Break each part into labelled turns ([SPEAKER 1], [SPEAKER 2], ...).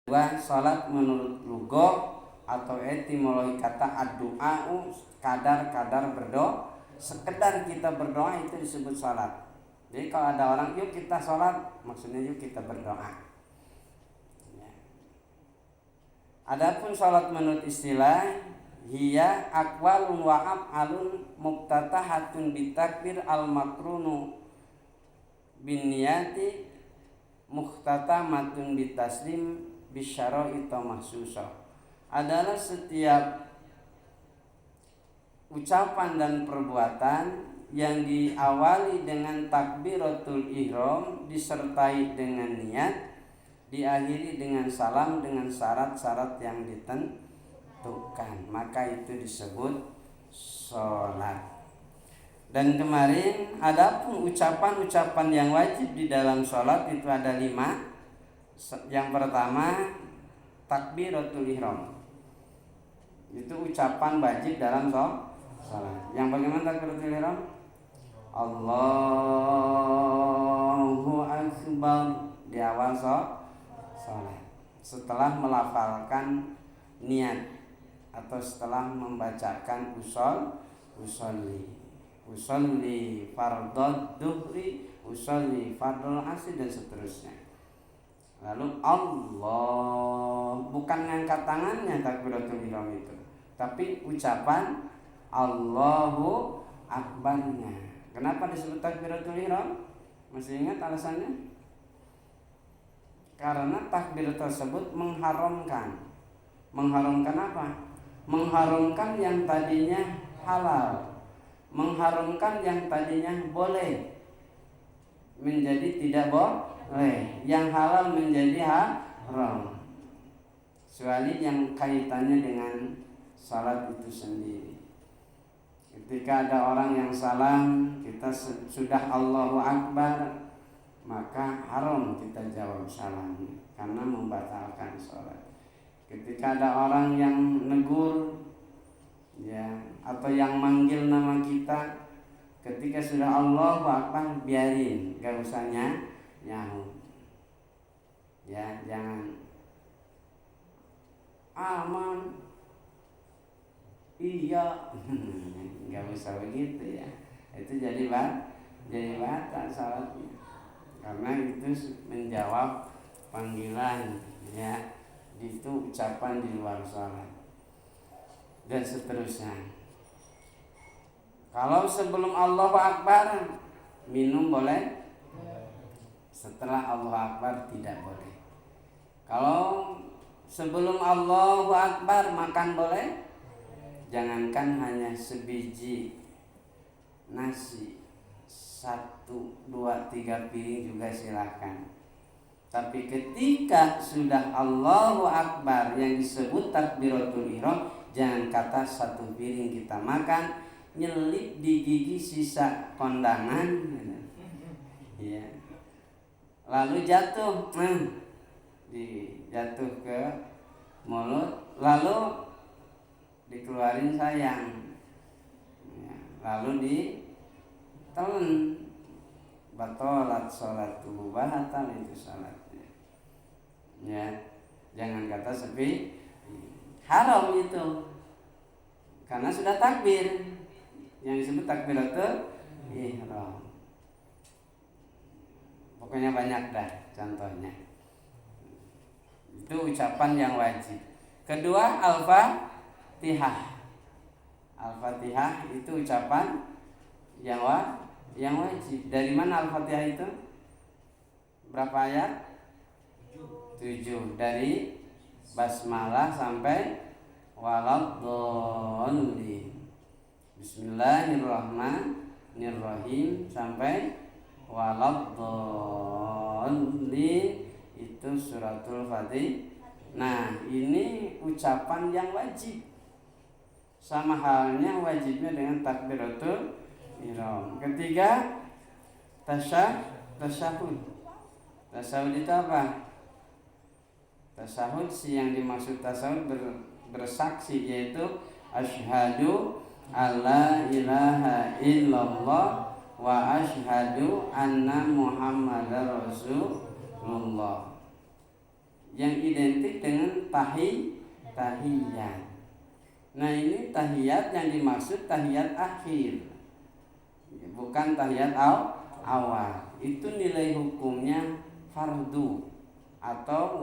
[SPEAKER 1] Dua, salat menurut lugah atau etimologi kata ad-du'a'u, kadar berdoa. Sekedar kita berdoa itu disebut salat. Jadi kalau ada orang yuk kita salat, maksudnya yuk kita berdoa. Ya. Adapun salat menurut istilah, hiya aqwalun wa af'alun muftatahatun bitakbir al-makrunu bin niyati muhtatamatun bitaslim bisyara'ita mahsusah. Adalah setiap ucapan dan perbuatan yang diawali dengan takbiratul ihram disertai dengan niat, diakhiri dengan salam dengan syarat-syarat yang ditentukan, maka itu disebut sholat. Dan kemarin adapun ucapan-ucapan yang wajib di dalam sholat itu ada 5. Yang pertama takbiratul ihram, itu ucapan wajib dalam sholat. Yang bagaimana takbiratul ihram? Allahu akbar di awal sholat, setelah melafalkan niat atau setelah membacakan usolli fardhad duhri, usolli fardhal asri dan seterusnya. Lalu Allah, bukan ngangkat tangannya takbiratul ihram itu, tapi ucapan Allahu akbarnya. Kenapa disebut takbiratul ihram? Masih ingat alasannya? Karena takbir tersebut mengharamkan. Mengharamkan apa? Mengharamkan yang tadinya halal, mengharamkan yang tadinya boleh menjadi tidak boleh, yang halal menjadi haram, kecuali yang kaitannya dengan salat itu sendiri. Ketika ada orang yang salam, kita sudah Allahu Akbar, maka haram kita jawab salamnya karena membatalkan salat. Ketika ada orang yang negur, ya, atau yang manggil nama kita, ketika sudah Allahu Akbar biarin, gak usah nyahu. Ya, jangan aman, iya, gak usah begitu ya. Itu jadi batal salatnya, karena itu menjawab panggilan, ya, itu ucapan di luar salat dan seterusnya. Kalau sebelum Allahu Akbar minum boleh, setelah Allahu Akbar tidak boleh. Kalau sebelum Allahu Akbar makan boleh, jangankan hanya sebiji nasi, 1, 2, 3 piring juga silahkan. Tapi ketika sudah Allahu Akbar yang disebut takbiratul ihram, jangan kata 1 piring kita makan, nyelip di gigi sisa kondangan, ya, lalu jatuh, jatuh ke mulut, lalu dikeluarin sayang, ya, lalu ditelan, batalat sholatuhu, batal itu salatnya. Ya, jangan kata sepi, haram itu, karena sudah takbir, yang disebut takbiratul ihram. Pokoknya banyak dah contohnya. Itu ucapan yang wajib. Kedua, Al-Fatihah. Al-Fatihah itu ucapan yang wajib. Dari mana Al-Fatihah itu? Berapa ayat? 7. Dari basmalah sampai waladhdallin. Bismillahirrahmanirrahim sampai waladhdallin, itu suratul Fatihah. Nah, ini ucapan yang wajib. Sama halnya wajibnya dengan takbiratul ihram. Ketiga, tasyahud. Tasyahud itu apa? Tasyahud, yang dimaksud tasyahud bersaksi, yaitu asyhadu alla ilaha illallah wa asyhadu anna muhammadar rasulullah. yang identik dengan tahiyat. Nah, ini tahiyat yang dimaksud tahiyat akhir, bukan tahiyat awal. Itu nilai hukumnya fardu atau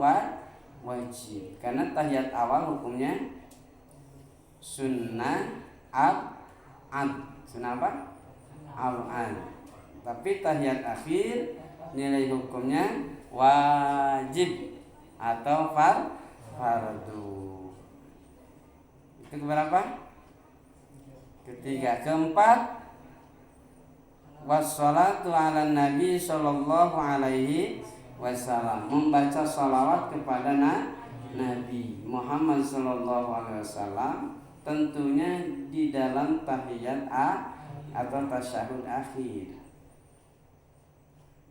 [SPEAKER 1] wajib. Karena tahiyat awal hukumnya sunnah sunnah apa? Tapi tahiyat akhir nilai hukumnya wajib atau fardu. Itu keberapa? Ketiga. Keempat, wassalatu ala nabi sallallahu alaihi wasallam, membaca salawat kepada Nabi Muhammad sallallahu alaihi wasallam, tentunya di dalam tahiyat atau tasyahud akhir.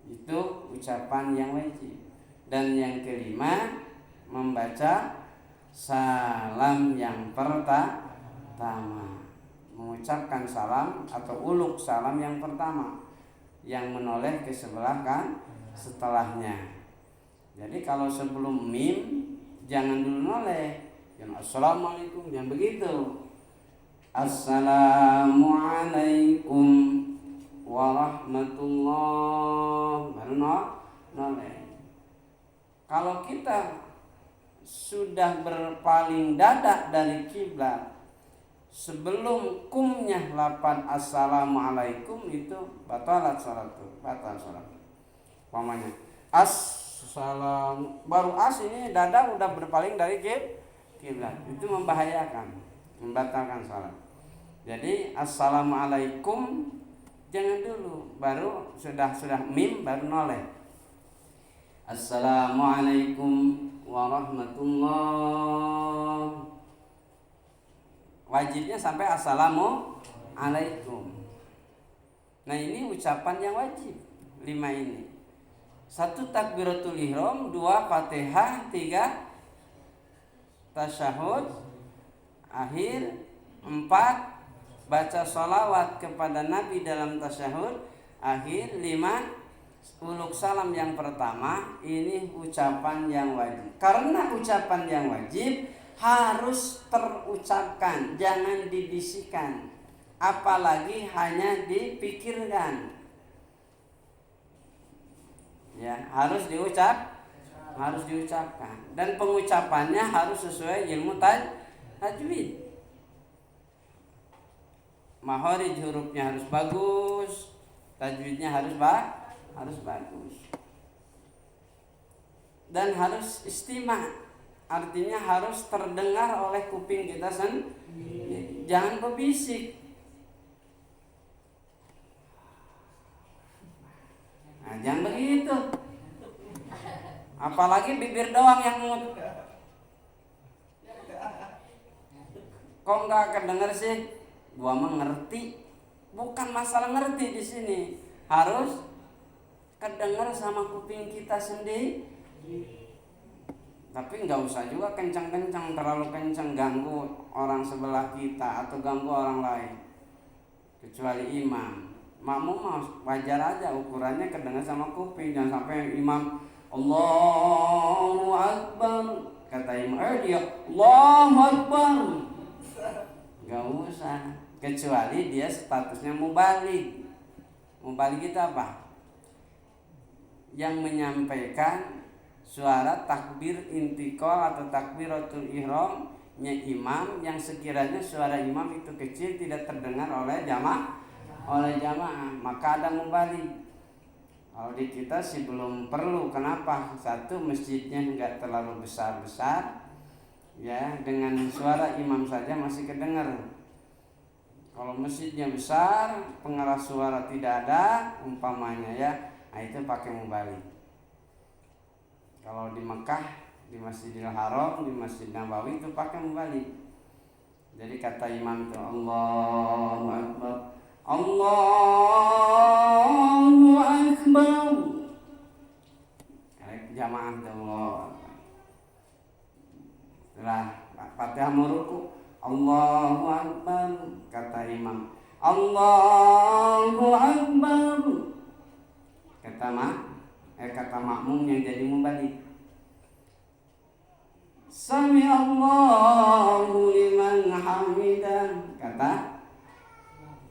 [SPEAKER 1] Itu ucapan yang wajib. Dan yang kelima, membaca salam yang pertama, mengucapkan salam atau uluk salam yang pertama yang menoleh ke sebelah kan setelahnya. Jadi kalau sebelum mim jangan dulu noleh, jangan assalamualaikum, jangan begitu. Assalamualaikum warahmatullah, baru noleh. Kalau kita sudah berpaling dada dari kiblat sebelum kumnya lapan assalamualaikum, itu batal salat. Pamanya assalam baru ini dada udah berpaling dari kiblat, itu membahayakan, membatalkan salat. Jadi assalamualaikum jangan dulu, baru sudah mim baru noleh. Assalamualaikum warahmatullah. Wajibnya sampai assalamualaikum. Nah, ini ucapan yang wajib 5 ini. 1 takbiratul ihram, 2 Fatihah, 3 tasyahud akhir, 4 baca sholawat kepada Nabi dalam tasyahud akhir, 5 uluk salam yang pertama. Ini ucapan yang wajib. Karena ucapan yang wajib harus terucapkan, jangan dibisikkan, apalagi hanya dipikirkan. Ya, harus diucapkan. Dan pengucapannya harus sesuai ilmu tajwid. Makhraj hurufnya harus bagus, tajwidnya harus bagus. Dan harus istima', artinya harus terdengar oleh kuping kita sendiri. Jangan berbisik. Nah, jangan begitu. Apalagi bibir doang yang kok nggak kedenger sih? Gua mengerti. Bukan masalah ngerti di sini, harus kedengar sama kuping kita sendiri. Tapi nggak usah juga kencang-kencang, terlalu kencang ganggu orang sebelah kita atau ganggu orang lain. Kecuali imam, makmum wajar aja, ukurannya kedengar sama kuping. Jangan sampai imam Allahu Akbar, kata imam dia Allahu Akbar, nggak usah. Kecuali dia statusnya mubaligh. Mubaligh itu apa? Yang menyampaikan suara takbir intikal atau takbiratul ihramnya imam, yang sekiranya suara imam itu kecil tidak terdengar oleh jamaah, maka ada mubaligh. Kalau di kita sih belum perlu. Kenapa? 1, masjidnya enggak terlalu besar-besar, ya, dengan suara imam saja masih kedengar. Kalau masjidnya besar, pengeras suara tidak ada, umpamanya ya, nah itu pakai mubaligh. Kalau di Mekah, di Masjidil Haram, di Masjid Nabawi itu pakai mubaligh. Jadi kata imam itu Allahu Akbar, Allahu Akbar. Jamaah itu Allah. Setelah Fatihah meruku, Allahu Akbar, kata imam Allahu Akbar, kata makmum yang jadi mubaligh. Sami Allahu liman hamidah, kata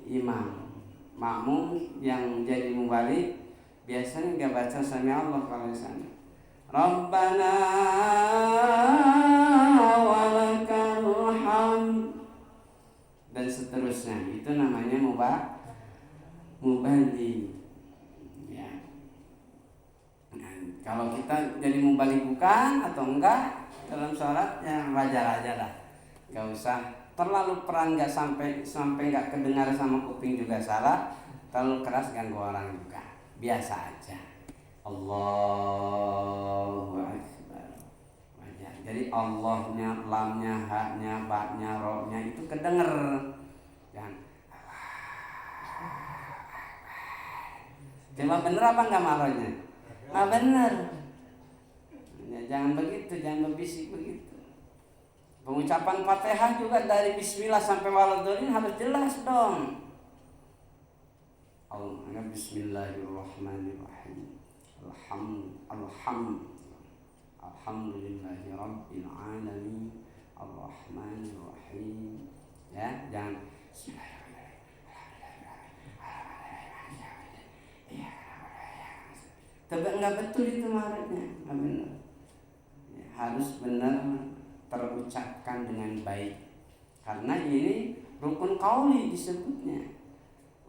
[SPEAKER 1] imam. Makmum yang jadi mubalik biasanya nggak baca sami Allah kalau di sana. Rabbana walakal hamd dan seterusnya. Itu namanya mubali. Ya. Nah, kalau kita jadi mubali bukan atau enggak dalam sholat ya wajar aja lah. Nggak usah terlalu peran, nggak sampai nggak kedengar sama kuping juga salah, terlalu keras ganggu orang juga, biasa aja. Allahu Akbar, wajar. Jadi Allahnya, lamnya, haknya, baknya, rohnya itu kedenger. Jangan coba bener apa enggak marohnya? Nah bener ya, jangan begitu, jangan berbisik begitu. Pengucapan Fatihah juga dari bismillah sampai waladhdallin harus jelas dong. Bismillahirrahmanirrahim. Alhamdulillahi rabbil alamin arrahmanir rahim. Ya, jangan tapi enggak betul itu maksudnya, enggak benar. Ya, harus benar terucapkan dengan baik. Karena ini rukun qauli disebutnya.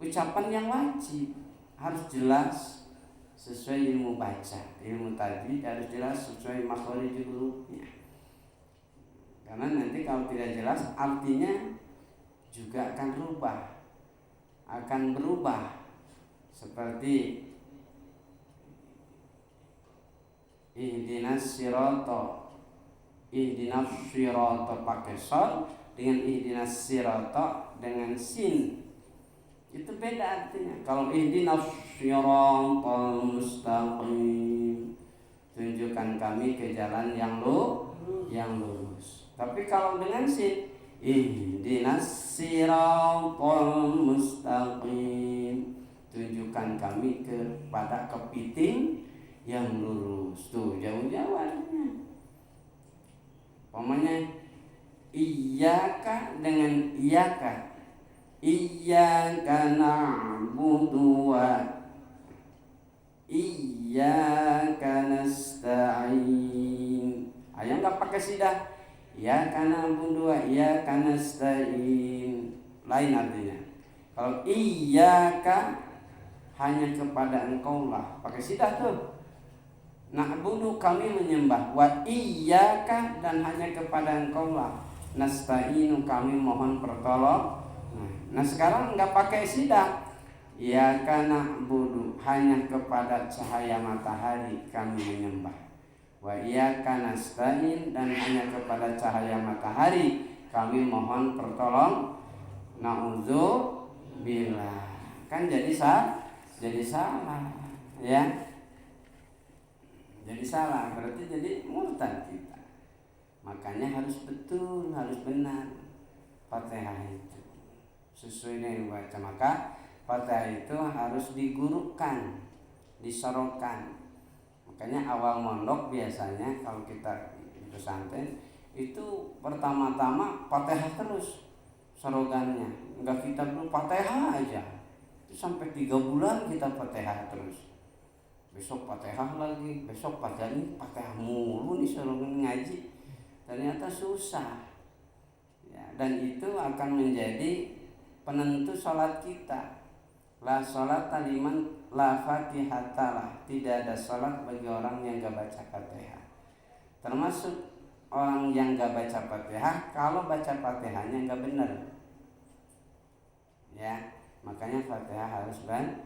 [SPEAKER 1] Ucapan yang wajib harus jelas sesuai ilmu baca, ilmu tajwid harus jelas sesuai makhraj hurufnya. Karena nanti kalau tidak jelas artinya juga akan berubah seperti ihdinas sirata pakai shad dengan ihdinas sirata dengan sin. Itu beda artinya. Kalau ihdinas siratal mustaqim, tunjukkan kami ke jalan yang lurus. Tapi kalau dengan sin, ihdinas siratal mustaqim, tunjukkan kami kepada kepiting yang lurus. Tuh jauh-jauh artinya. Pokoknya iyyaka dengan iyyaka, iyyaka na'budu wa iyyaka nasta'in. Ayah nggak pakai sidah. Iyyaka na'budu wa iyyaka nasta'in. Lain artinya. Kalau iyyaka hanya kepada engkau lah, pakai sidah tuh. Na'budu kami menyembah, wa iyyaka dan hanya kepada engkau lah. Nasta'inu kami mohon pertolongan. Nah sekarang nggak pakai sidah. Iyyaka na'budu hanya kepada cahaya matahari kami menyembah. Wa iyyaka nasta'in dan hanya kepada cahaya matahari kami mohon pertolongan. Na'udzubillah. Kan jadi salah ya. Jadi salah, berarti jadi murtad kita. Makanya harus betul, harus benar Fatihah itu sesuai dengan baca. Maka Fatihah itu harus digurukan, disorotkan. Makanya awal mondok biasanya kalau kita di pesantren itu pertama-tama Fatihah terus sorogannya. Enggak kita belum Fatihah aja. Itu sampai 3 bulan kita Fatihah terus. Besok Fatihah lagi, besok Fatihah mulu nih sorogan ngaji. Ternyata susah. Ya, dan itu akan menjadi penentu sholat kita. La sholat liman la fatihatalah. Tidak ada sholat bagi orang yang gak baca Fatihah. Termasuk orang yang gak baca Fatihah, kalau baca Fatihahnya gak benar. Ya, makanya Fatihah harus benar.